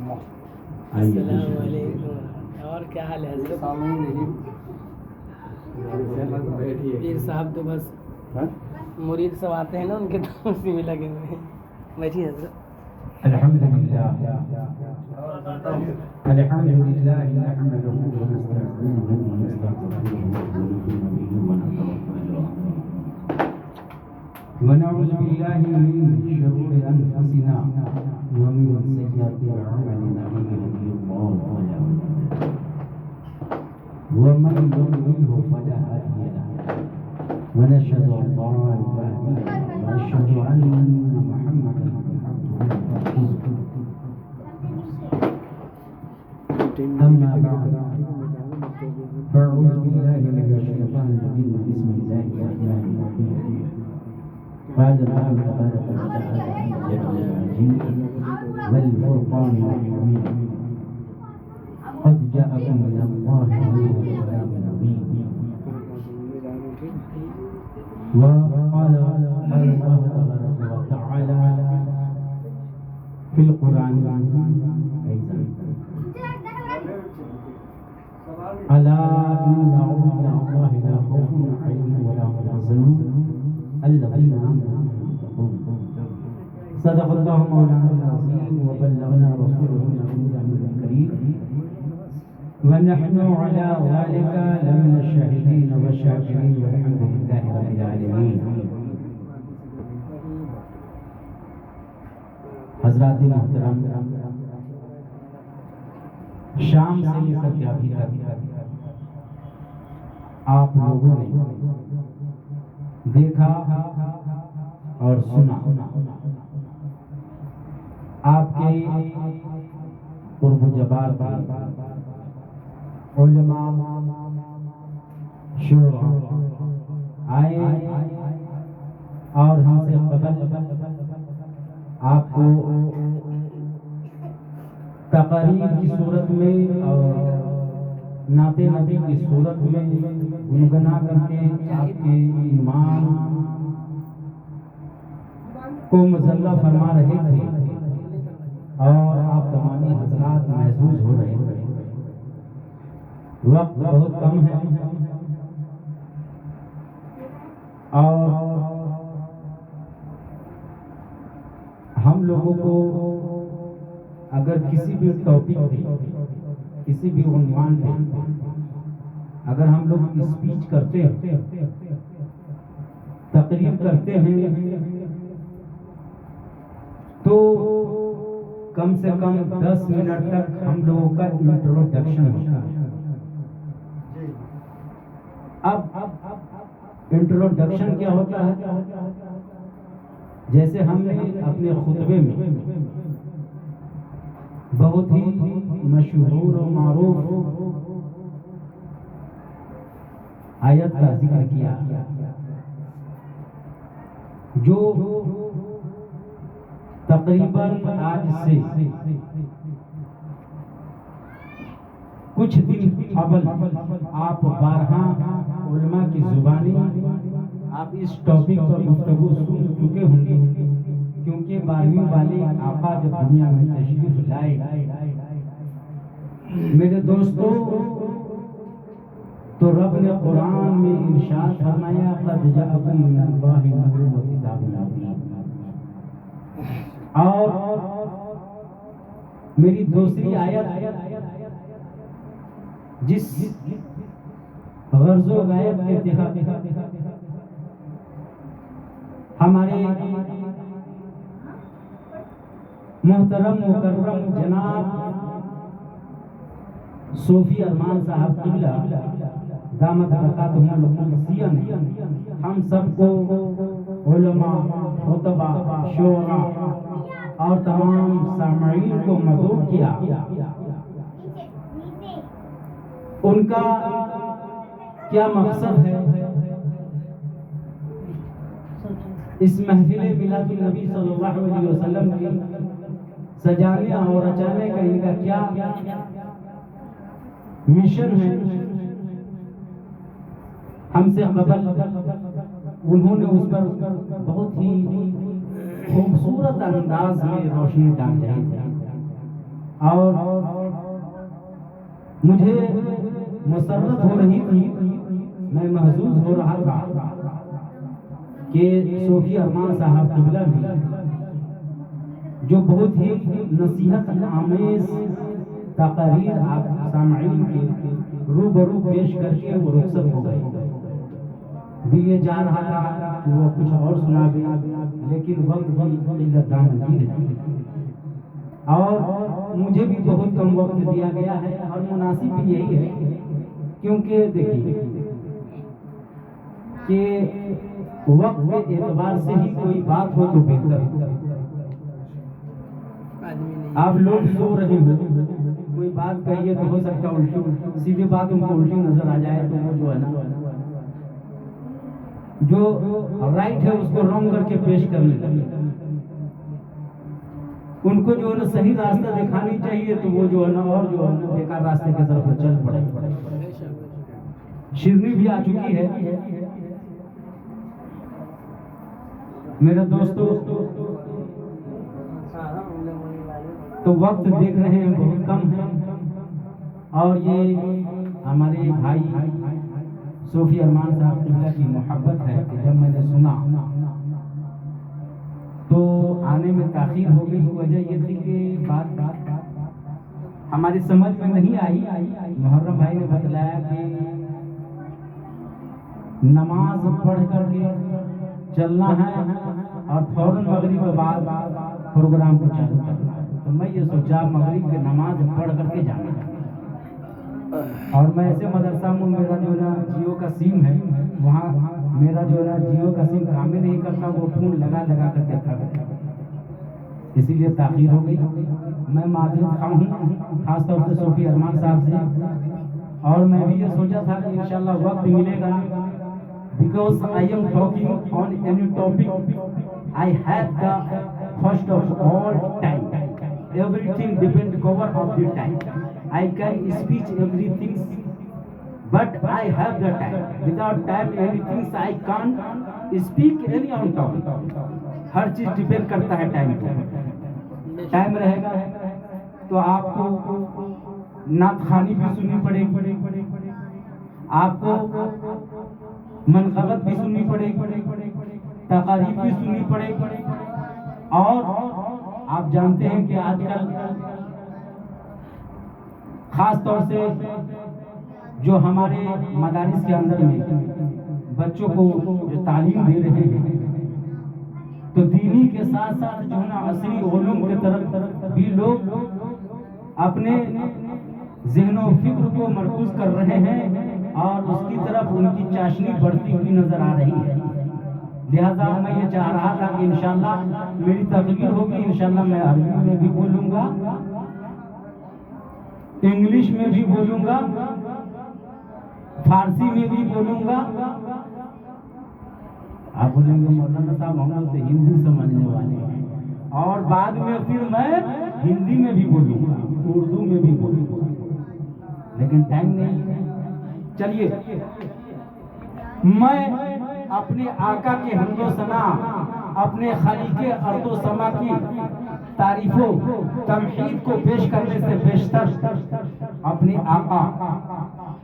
السلام علیکم. اور کیا حال ہے حضرت؟ پیر صاحب تو بس مرید سب آتے ہیں نا ان کے تو اسی میں لگے ہوئے ہیں. بیٹھیے حضرت. الحمد لله الحمد لله نحمده ونستعينه ونستغفره ونعوذ بالله من شرور انفسنا ومن سيئات اعمالنا من يهده الله فلا مضل له ومن يضلل فلا هادي له ونشهد ان لا اله الا الله ونشهد ان محمدا أما بعد فأعوذ بالله من الشيطان الرجيم بسم الله الرحمن الرحيم قال الله تبارك وتعالى في القرآن المجيد والفرقان المبين قد جاءكم من الله نور وكتاب مبين وقال الله تبارك وتعالى في القرآن العظيم أيضا ألا إن أولياء الله لا خوف عليهم ولا هم يحزنون الذين آمنوا ويتقون. صدق الله مولانا العظيم وبلغنا رسوله النبي الكريم ونحن على ذلك لمن الشاهدين والشاكرين والحمد لله رب العالمين. حضرات محترم، شام سے لے کر کے ابھی تک آپ لوگوں نے دیکھا اور سنا آپ کے قرب و جبار پر علماء شورا آئے اور ہم سے قبل آپ کو تقریر کی صورت میں اور نعت نبی کی صورت میں گنگنا کر کے آپ کے ایمان کو مزلہ فرما رہے تھے اور آپ تمام حضرات محظوظ ہو رہے تھے. وقت بہت کم ہے اور ہم لوگوں کو اگر کسی بھی ٹاپک پہ کسی بھی عنوان پہ اگر ہم لوگ اسپیچ کرتے ہیں تقریر کرتے ہیں تو کم سے کم 10 منٹ تک ہم لوگوں کا انٹروڈکشن ہوتا ہے. اب انٹروڈکشن کیا ہوتا ہے؟ جیسے ہم نے اپنے خطبے میں بہت ہی مشہور و معروف آیت کا ذکر کیا جو تقریباً آج سے کچھ دن قبل آپ 12 علماء کی زبانی آپ اس ٹاپک پر گفتگو سن چکے ہوں گے کیونکہ 12ویں والے آقا جب دنیا میں تشریف لائے میرے دوستو تو رب نے قرآن میں ارشاد فرمایا قد جاءکم من اللہ نور وکتاب مبین. اور میری دوسری آیت جس غرض و غایت کے تحت ہمارے محترم مکرم جناب صوفی ارمان صاحب قبلہ دامت برکاتہم القدسیہ نے ہم سب کو علماء، خطباء، شعراء اور تمام سامعین کو مدعو کیا. ان کا کیا مقصد ہے اس محفل میلاد النبی صلی اللہ علیہ وسلم کی سجانے اور رچانے کا ان کا کیا مشن ہے؟ ہم سے قبل انہوں نے اس پر بہت ہی خوبصورت انداز میں روشنی ڈال رہی تھی. اور مجھے مسرت ہو رہی تھی، میں محسوس ہو رہا تھا کہ صوفی ارمان صاحب قبلہ بھی جو بہت ہی نصیحت آمیز تقاریر آپ سامعین کے روبرو پیش کر کے وہ رخصت ہو گئے. دل یہ چاہ رہا تھا کہ وہ کچھ اور سنا بھی، لیکن وقت بھی عزت دامن کی رہی اور مجھے بھی بہت کم وقت دیا گیا ہے اور مناسب بھی یہی ہے، کیونکہ دیکھیے کہ وقت کے اعتبار سے ہی کوئی بات ہو تو بہتر ہے. آپ لوگ سو رہے ہو، کوئی بات کہیے تو ہو سکتا ہے الٹی سیدھی بات ان کو الٹی نظر آ جائے، تو وہ جو ہے نا جو رائٹ ہے اس کو رانگ کر کے پیش کرنے لگے. ان کو جو ہے نا صحیح راستہ دکھانی چاہیے تو وہ جو ہے نا اور جو ہے نا بیکار راستے کی طرف چل پڑے. شیرنی بھی آ چکی ہے میرے دوستو، تو وقت دیکھ رہے ہیں بہت کم ہے، اور یہ ہمارے بھائی صوفی ارمان صاحب قبلہ کی محبت ہے کہ جب میں نے سنا تو آنے میں تاخیر ہو گئی. وجہ یہ تھی کہ بات ہماری سمجھ میں نہیں آئی. محرم بھائی نے بتلایا کہ نماز پڑھ کر کے چلنا ہے اور فوراً مغرب کے بعد پروگرام کو چالو کرنا ہے. تو میں یہ سوچا مغرب کی نماز پڑھ کر کے جانا ہے، اور میں ایسے مدرسہ میں میرا جو نا جیو کا سیم ہے، وہاں میرا جو نا جیو کا سیم کام ہی نہیں کرتا، وہ فون لگا لگا کر کے تھک، اسی لیے تاخیر ہو گئی. میں معذرت خواہ ہوں خاص طور سے صوفی ارمان صاحب سے، اور میں بھی یہ سوچا تھا کہ انشاءاللہ وقت ملے گا. Because I am talking on any topic, I have the first of all time. Everything depends cover of the time. I can speak everything, but I have the time. Without time, anything I can't speak any on topic. ہر چیز depend کرتا ہے time پہ. Time رہے گا تو آپ کو نعت خوانی بھی سننی پڑے گی، آپ کو منقبت بھی سننی پڑے گی، تقاریب بھی سننی پڑے گی. اور آپ جانتے ہیں کہ آج کل خاص طور سے جو ہمارے مدارس کے اندر میں بچوں کو جو تعلیم دے رہے ہیں، تو دینی کے ساتھ ساتھ جو ہے نا عصری علوم کے طرف بھی لوگ اپنے ذہن و فکر کو مرکوز کر رہے ہیں، اور اس کی طرف ان کی چاشنی بڑھتی ہوئی نظر آ رہی ہے. لہذا میں یہ چاہ رہا تھا کہ انشاءاللہ میری تقریر ہوگی، انشاءاللہ میں عربی میں بھی بولوں گا، انگلش میں بھی بولوں گا، فارسی میں بھی بولوں گا. آپ بولیں گے مولانا صاحب ہم لوگ تو ہندی سمجھنے والے ہیں، اور بعد میں پھر میں ہندی میں بھی بولوں گا، اردو میں بھی بولوں گا، لیکن ٹائم نہیں ہے. چلیے میں اپنے آقا کے حمد و ثنا، اپنے خالق ارض و سما کی تعریف و تمجید کو پیش کرنے سے بیشتر اپنے آقا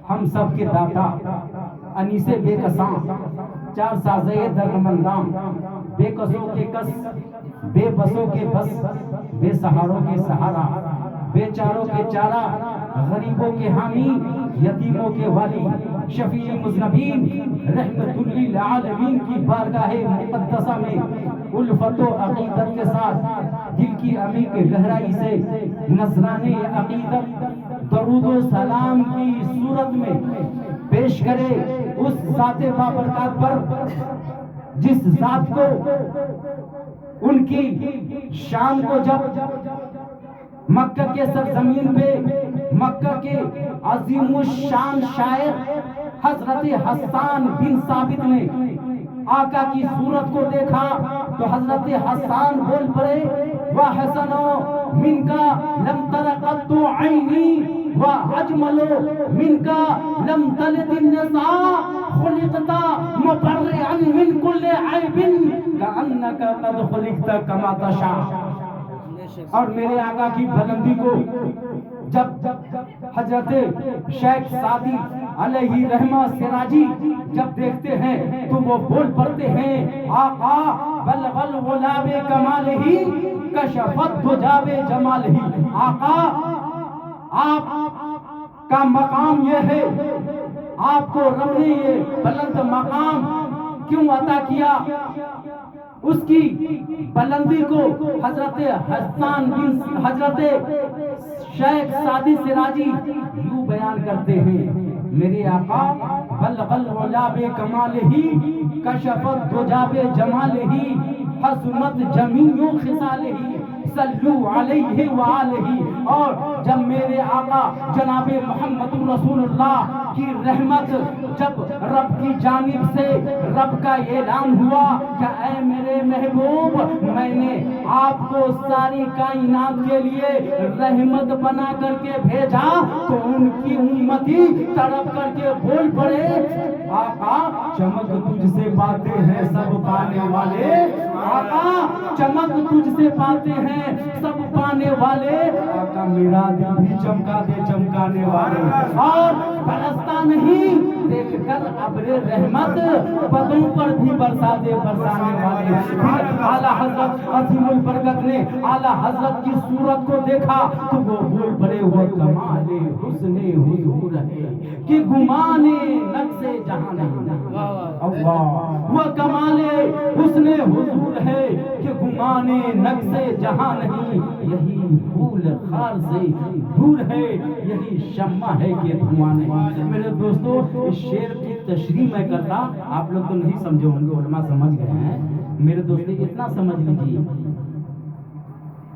ہم سب کے داتا انیس بے کساں، چار سازے درمنداں، بے کسوں کے کس، بے بسوں کے بس، بے سہاروں کے سہارا، بے چاروں کے چارہ، غریبوں کے حامی، یتیموں کے والی، شفیع مذنبین، رحمت للعالمین کی بارگاہ مقدسہ میں الفت و عقیدت کے ساتھ دل کی عمیق گہرائی سے نذرانے عقیدت درود و سلام کی صورت میں پیش کرے اس ذات بابرکات پر جس ذات کو ان کی شان کو جب مکہ کے سرزمین پہ مکہ کے عظیم الشان شاعر حضرت حسان بن ثابت نے آقا کی صورت کو دیکھا تو حضرت حسان بول پڑے وَحَسَنُ مِنْكَ لَمْ تَرَ قَطُّ عَيْنِي وَأَجْمَلُ مِنْكَ لَمْ تَلِدِ النِّسَاءُ خُلِقْتَ مُبَرِّئًا مِنْ كُلِّ عَيْبٍ كَأَنَّكَ قَدْ خُلِقْتَ كَمَا تَشَاءُ. اور میرے آقا کی بلندی کو جب حضرت شیخ سعدی علیہ رحمہ سراجی جب دیکھتے ہیں تو وہ بول پڑتے ہیں آقا بلغ العلا بکمالہ کشفت حجاب جمالہ. آقا آپ کا مقام یہ ہے، آپ کو رب نے یہ بلند مقام کیوں عطا کیا؟ اس کی بلندی کو حضرت حسان بن حضرت شیخ سعدی سراجی یوں بیان کرتے ہیں میرے آقا بلغ العلا بکمالہ کشفت حجاب جمالہ حسنت جمیع خصالہ صلو علیہ وآلہ. اور جب میرے آقا جناب محمد رسول اللہ کی رحمت جب رب کی جانب سے رب کا اعلان ہوا کہ اے میرے محبوب میں نے آپ کو ساری کائنات کے لیے رحمت بنا کر کے بھیجا، تو ان کی امتی تڑپ کر کے بول پڑے آقا چمک تجھ سے پاتے ہیں سب پانے والے، آقا چمک تجھ سے پاتے ہیں سب پانے والے، آقا میرا دل بھی چمکا دے چمکانے والے، اور برستا نہیں دیکھ کر ابر رحمت پدوں پر بھی برسا دے برسانے والے. اعلیٰ حضرت عظیم البرکت نے اعلیٰ حضرت کی صورت کو دیکھا تو وہ بول پڑے وہ کمال حسن حضور ہے کہ گمان نقص جہاں نہیں. اللہ وہ کمال حسن حضور ہے کہ گمان نقص جہاں نہیں، یہی پھول خار سے دور ہے، یہی شمع ہے کہ دھواں نہیں. میرے دوستو اس شعر کی تشریح میں کرتا، آپ لوگ تو نہیں سمجھے ہوں گے، علماء سمجھ گئے ہیں. میرے دوستو اتنا سمجھ لیجیے،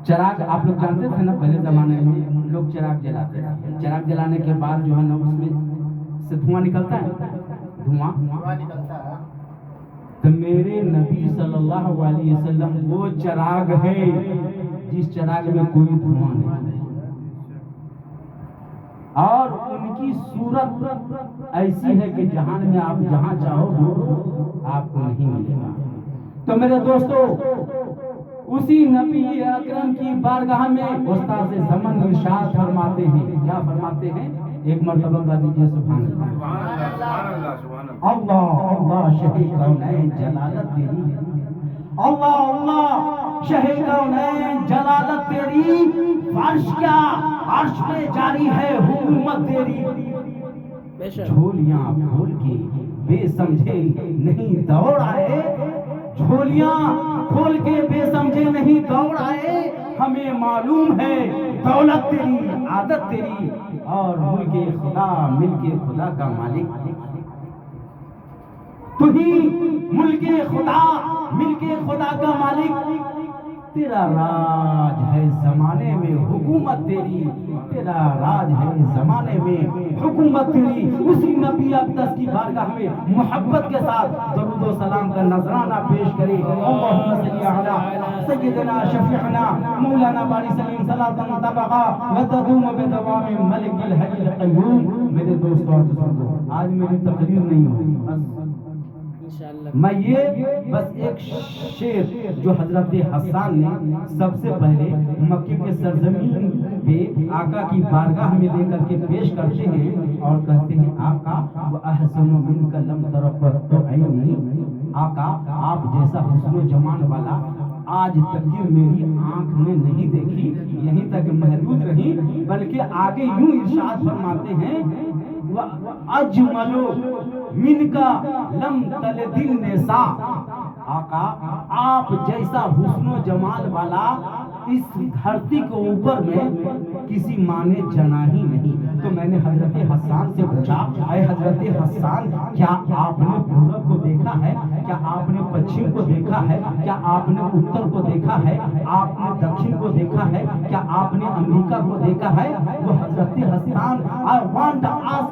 چراغ آپ لوگ جانتے تھے نا پہلے زمانے میں لوگ چراغ جلاتے تھے، چراغ جلانے کے بعد جو ہے نا اس میں سے دھواں نکلتا ہے، دھواں نکلتا ہے. تو میرے نبی صلی اللہ علیہ وسلم وہ چراغ ہے جس چراغ میں کوئی دھواں نہیں، اور ان کی صورت ایسی ہے کہ جہان میں آپ جہاں چاہو وہ آپ کو نہیں ملے گا. تو میرے دوستو اسی نبی اکرم کی بارگاہ میں استاد زمن ارشاد فرماتے ہیں، کیا فرماتے ہیں؟ ایک مرتبہ بتا دیجیے سبحان اللہ. اللہ اللہ شہی کونین جلالت تیری، اللہ اللہ شہی کونین جلالت تیری، فرش کیا عرش پہ جاری ہے حکومت تیری. جھولیاں کھول کے بے سمجھے نہیں دوڑ آئے، جھولیاں کھول کے بے سمجھے نہیں دوڑ آئے، ہمیں معلوم ہے دولت تیری عادت تیری اور ملک خدا ملک خدا کا مالک تو ہی، ملک خدا ملک خدا کا مالک. تیرا راج ہے زمانے میں حکومت تیری، تیرا راج ہے زمانے میں حکومت تیری. اسی نبی اقدس کی بارگاہ میں محبت کے ساتھ درود و سلام کا نذرانہ پیش کرے. اللہم صلی علی سیدنا شفیعنا مولانا باری سلیم صلاۃ تبقا وتدوم بدوام ملک الحی القیوم. میرے دوستو آج میری تقریر نہیں ہوئی، میں یہ بس ایک شعر جو حضرت حسان نے سب سے پہلے مکے کے سرزمین پہ آقا کی بارگاہ میں لے کر کے پیش کرتے ہیں اور کہتے ہیں آقا وَأَحْسَنُ مِنْكَ لَمْ تَرَقَّتُ عَيْنِي. آقا آپ جیسا حسن و جمال والا آج تک کی میری آنکھ میں نہیں دیکھی. یہیں تک محدود رہی، بلکہ آگے یوں ارشاد فرماتے ہیں وَأَجْمَلُ مِنْكَ لَمْ تَلِدِ النِّسَاء. آقا آپ جیسا حسن و جمال والا اس دھرتی کے اوپر میں کسی ماں نے جنا ہی نہیں. تو میں نے حضرت حسان سے پوچھا اے حضرت حسان کیا آپ نے پورب کو دیکھا ہے، کیا آپ نے پچھم کو دیکھا ہے، کیا آپ نے اتر کو دیکھا ہے، آپ نے دکشن کو دیکھا ہے، کیا آپ نے امریکہ کو دیکھا ہے؟ وہ حضرت حسان I want to ask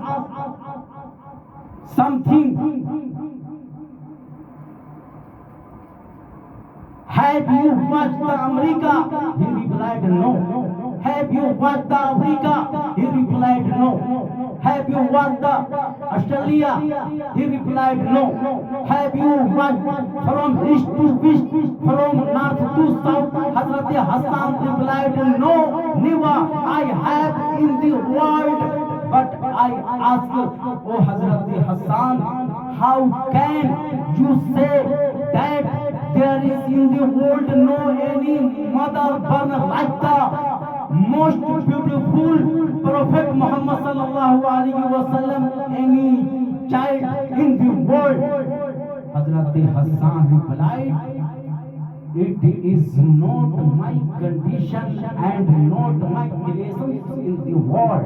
something. Have you watched the America? He replied no. Have you watched the Africa? He replied no. have you watched the Australia? He replied, no. Have you watched from east to west, from north to south? Hazrat Hassan replied, no, never I have in the world. But I ask, oh Hazrat Hassan, how can you say that there is in the world no any mother born like the most beautiful Prophet Muhammad sallallahu alaihi wasallam, any child in the world? Hazrat Hassan replied, it is not my condition and not my creation in the world.